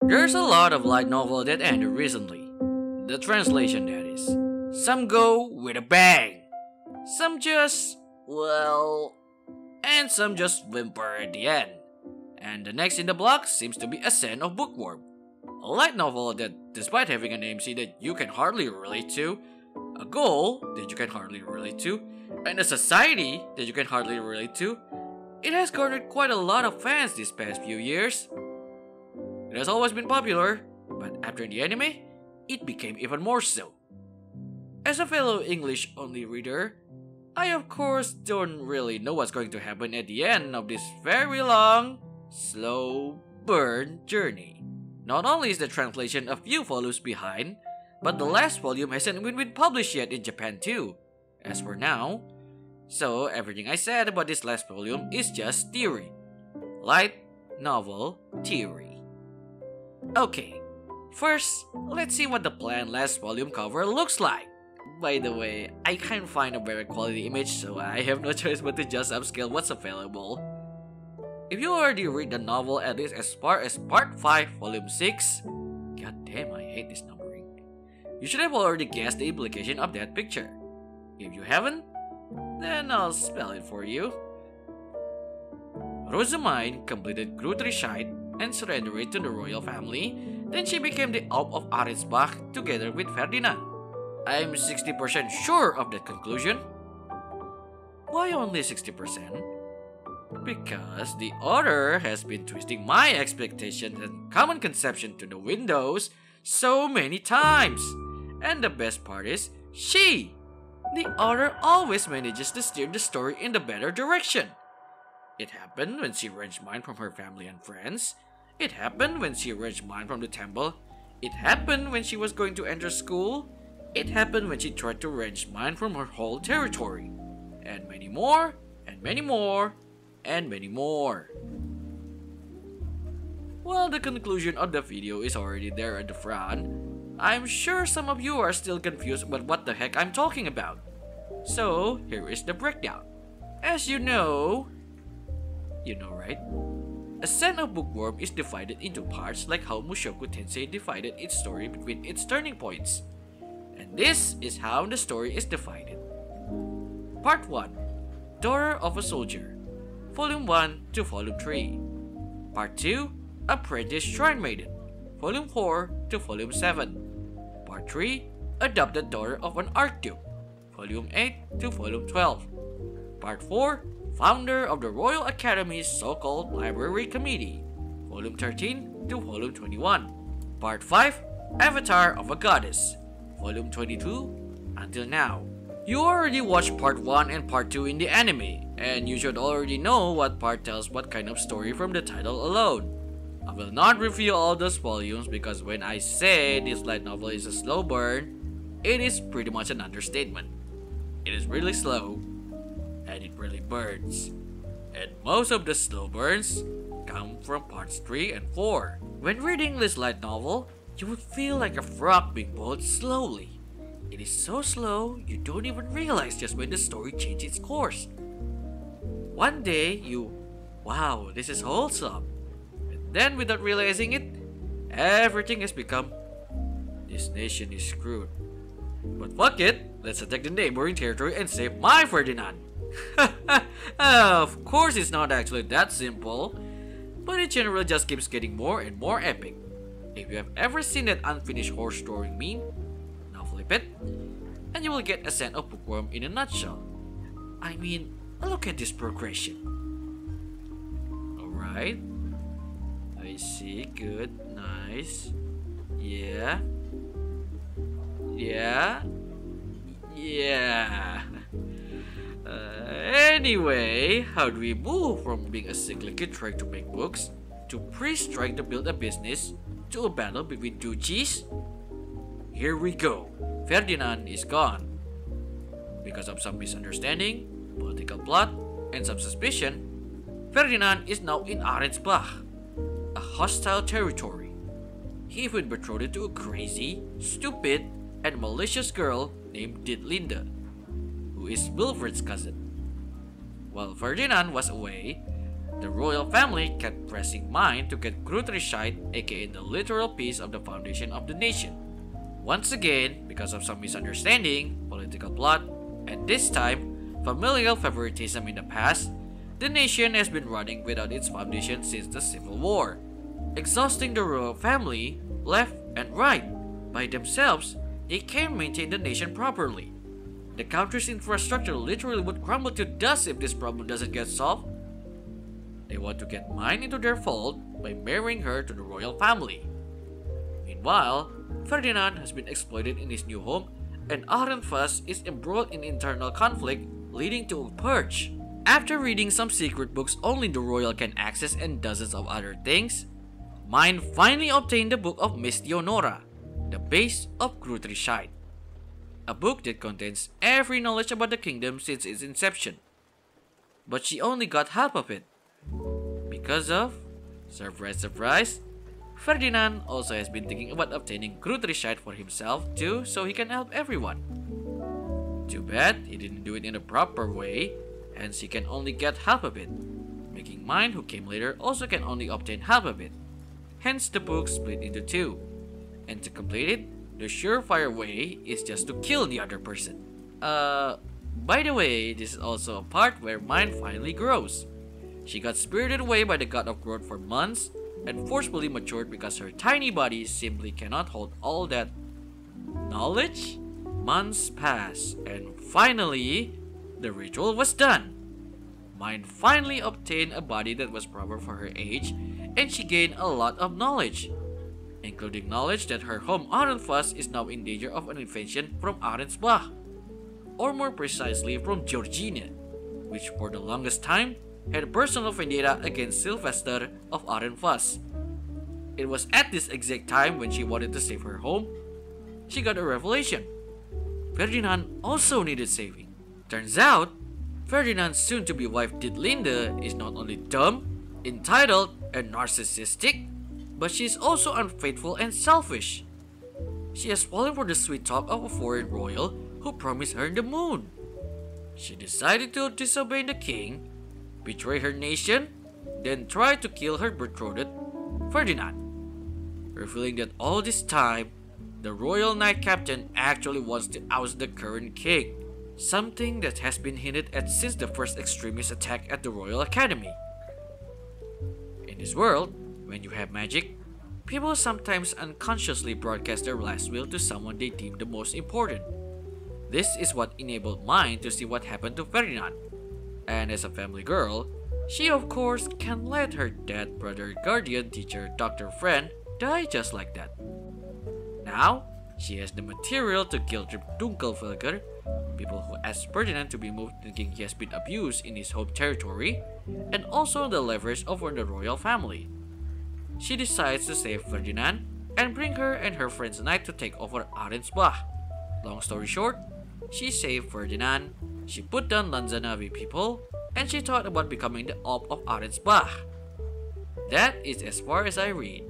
There's a lot of light novel that ended recently. The translation, that is. Some go with a bang. Some just, well, and some just whimper at the end. And the next in the block seems to be Ascendance of Bookworm. A light novel that, despite having an MC that you can hardly relate to, a goal that you can hardly relate to, and a society that you can hardly relate to, it has garnered quite a lot of fans these past few years. It has always been popular, but after the anime, it became even more so. As a fellow English-only reader, I of course don't really know what's going to happen at the end of this very long, slow burn journey. Not only is the translation a few volumes behind, but the last volume hasn't even been published yet in Japan too, as for now. So everything I said about this last volume is just theory. Light novel theory. Okay, first, let's see what the planned last volume cover looks like. By the way, I can't find a better quality image, so I have no choice but to just upscale what's available. If you already read the novel at least as far as Part 5, Volume 6, god damn, I hate this numbering, you should have already guessed the implication of that picture. If you haven't, then I'll spell it for you. Rosamine completed Grutrisheid and surrendered to the royal family, then she became the Alp of Arinsbach together with Ferdinand. I'm 60% sure of that conclusion. Why only 60%? Because the author has been twisting my expectations and common conception to the windows so many times. And the best part is, the author always manages to steer the story in the better direction. It happened when she wrenched mine from her family and friends. It happened when she wrenched mine from the temple. It happened when she was going to enter school. It happened when she tried to wrench mine from her whole territory. And many more, and many more, and many more. Well, the conclusion of the video is already there at the front. I'm sure some of you are still confused about what the heck I'm talking about. So, here is the breakdown. As you know, right? Ascent of Bookworm is divided into parts like how Mushoku Tensei divided its story between its turning points. And this is how the story is divided. Part 1. Daughter of a Soldier, Volume 1 to Volume 3. Part 2. Apprentice Shrine Maiden, Volume 4 to Volume 7. Part 3. Adopted Daughter of an Archduke, Volume 8 to Volume 12. Part 4. Founder of the Royal Academy's so-called Library Committee, Volume 13 to Volume 21. Part 5. Avatar of a Goddess, Volume 22 until now. You already watched Part 1 and Part 2 in the anime, and you should already know what part tells what kind of story from the title alone. I will not review all those volumes because when I say this light novel is a slow burn, it is pretty much an understatement. It is really slow, and it really burns. And most of the slow burns come from parts 3 and 4. When reading this light novel, you would feel like a frog being boiled slowly. It is so slow, you don't even realize just when the story changes its course. One day, wow, this is wholesome. And then without realizing it, everything has become, this nation is screwed. But fuck it, let's attack the neighboring territory and save my Ferdinand. Of course it's not actually that simple, but it generally just keeps getting more and more epic. If you have ever seen that unfinished horse drawing meme, now flip it, and you will get Ascent of Bookworm in a nutshell. I mean, look at this progression. Alright. I see, good, nice. Yeah. Anyway, how do we move from being a sickly kid trying to make books, to priest trying to build a business, to a battle between two G's? Here we go. Ferdinand is gone. Because of some misunderstanding, political plot, and some suspicion, Ferdinand is now in Arinsbach, a hostile territory. He even betrothed to a crazy, stupid, and malicious girl named Ditlinde, who is Wilfred's cousin. While Ferdinand was away, The royal family kept pressing Mine to get Grutrisheid, aka the literal piece of the foundation of the nation. Once again, because of some misunderstanding, political plot, and this time, familial favoritism in the past, the nation has been running without its foundation since the Civil War, exhausting the royal family left and right. By themselves, they can't maintain the nation properly. The country's infrastructure literally would crumble to dust if this problem doesn't get solved. They want to get Mine into their fold by marrying her to the royal family. Meanwhile, Ferdinand has been exploited in his new home, and Arenfuss is embroiled in internal conflict, leading to a purge. After reading some secret books only the royal can access and dozens of other things, Mine finally obtained the Book of Mistionora, the base of Grutrisheid, a book that contains every knowledge about the kingdom since its inception. But she only got half of it. Because of, surprise surprise, Ferdinand also has been thinking about obtaining Grutrisheid for himself too, so he can help everyone. Too bad he didn't do it in a proper way, hence he can only get half of it, making Mine, who came later, also can only obtain half of it. Hence the book split into two, and to complete it, the surefire way is just to kill the other person. By the way, this is also a part where Mine finally grows. She got spirited away by the god of growth for months, and forcefully matured because her tiny body simply cannot hold all that knowledge. Months passed, and finally, the ritual was done. Mine finally obtained a body that was proper for her age, and she gained a lot of knowledge, including knowledge that her home Arenfuss is now in danger of an invasion from Arensbach, or more precisely from Georgina, which for the longest time had a personal vendetta against Sylvester of Arenfuss. It was at this exact time when she wanted to save her home, she got a revelation. Ferdinand also needed saving. Turns out, Ferdinand's soon-to-be wife Dietlinde is not only dumb, entitled, and narcissistic, but she is also unfaithful and selfish. She has fallen for the sweet talk of a foreign royal who promised her the moon. She decided to disobey the king, betray her nation, then try to kill her betrothed, Ferdinand, revealing that all this time, the royal knight captain actually wants to oust the current king, something that has been hinted at since the first extremist attack at the Royal Academy. In this world, when you have magic, people sometimes unconsciously broadcast their last will to someone they deem the most important. This is what enabled Mine to see what happened to Ferdinand. And as a family girl, she of course can't let her dead brother, guardian, teacher, doctor, friend die just like that. Now, she has the material to kill the Dunkelvölker, people who ask Ferdinand to be moved thinking he has been abused in his home territory, and also the leverage over the royal family. She decides to save Ferdinand and bring her and her friend's knight to take over Arensbach. Long story short, she saved Ferdinand, she put down Lanzanavi people, and she thought about becoming the Ob of Arensbach. That is as far as I read.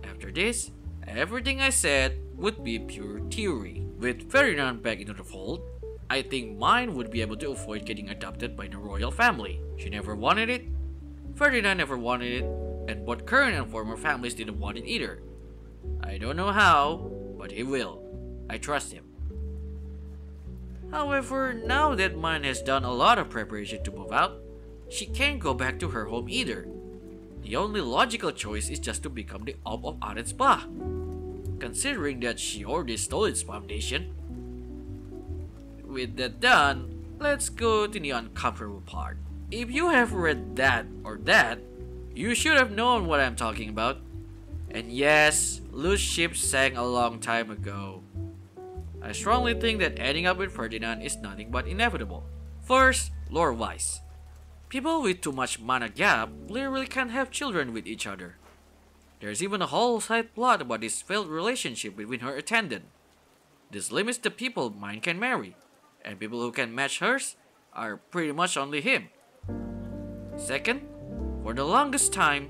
After this, everything I said would be pure theory. With Ferdinand back into the fold, I think Mine would be able to avoid getting adopted by the royal family. She never wanted it, Ferdinand never wanted it, and both current and former families didn't want it either. I don't know how, but he will. I trust him. However, now that Mine has done a lot of preparation to move out, she can't go back to her home either. The only logical choice is just to become the Ob of Arensbach, considering that she already stole its foundation. With that done, let's go to the uncomfortable part. If you have read that or that, you should have known what I'm talking about. And yes, loose ships sank a long time ago. I strongly think that ending up with Ferdinand is nothing but inevitable. First, lore-wise. People with too much mana gap literally can't have children with each other. There's even a whole side plot about this failed relationship between her attendant. This limits the people Mine can marry, and people who can match hers are pretty much only him. Second, for the longest time,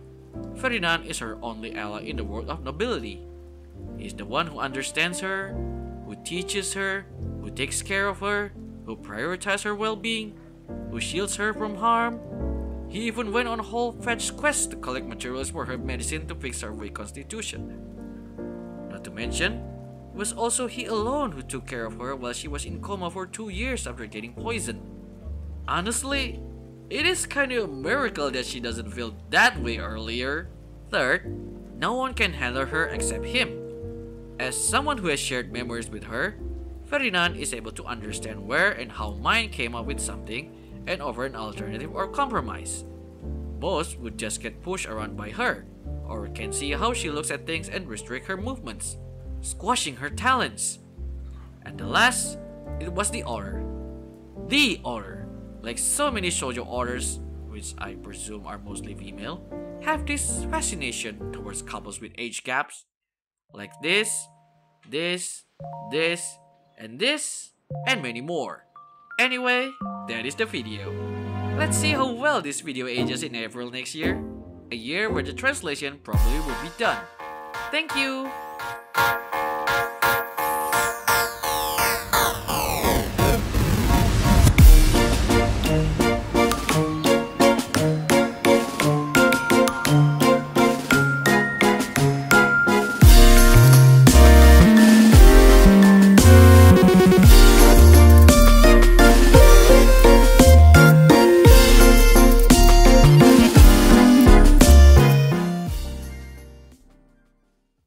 Ferdinand is her only ally in the world of nobility. He's the one who understands her, who teaches her, who takes care of her, who prioritizes her well-being, who shields her from harm. He even went on a whole fetch quest to collect materials for her medicine to fix her weak constitution. Not to mention, it was also he alone who took care of her while she was in coma for 2 years after getting poisoned. Honestly, it is kind of a miracle that she doesn't feel that way earlier. Third, no one can handle her except him. As someone who has shared memories with her, Ferdinand is able to understand where and how Mine came up with something and offer an alternative or compromise. Most would just get pushed around by her, or can see how she looks at things and restrict her movements, squashing her talents. And the last, it was the author. The author, like so many shoujo authors, which I presume are mostly female, have this fascination towards couples with age gaps, like this, and many more. Anyway, that is the video. Let's see how well this video ages in April next year, a year where the translation probably will be done. Thank you!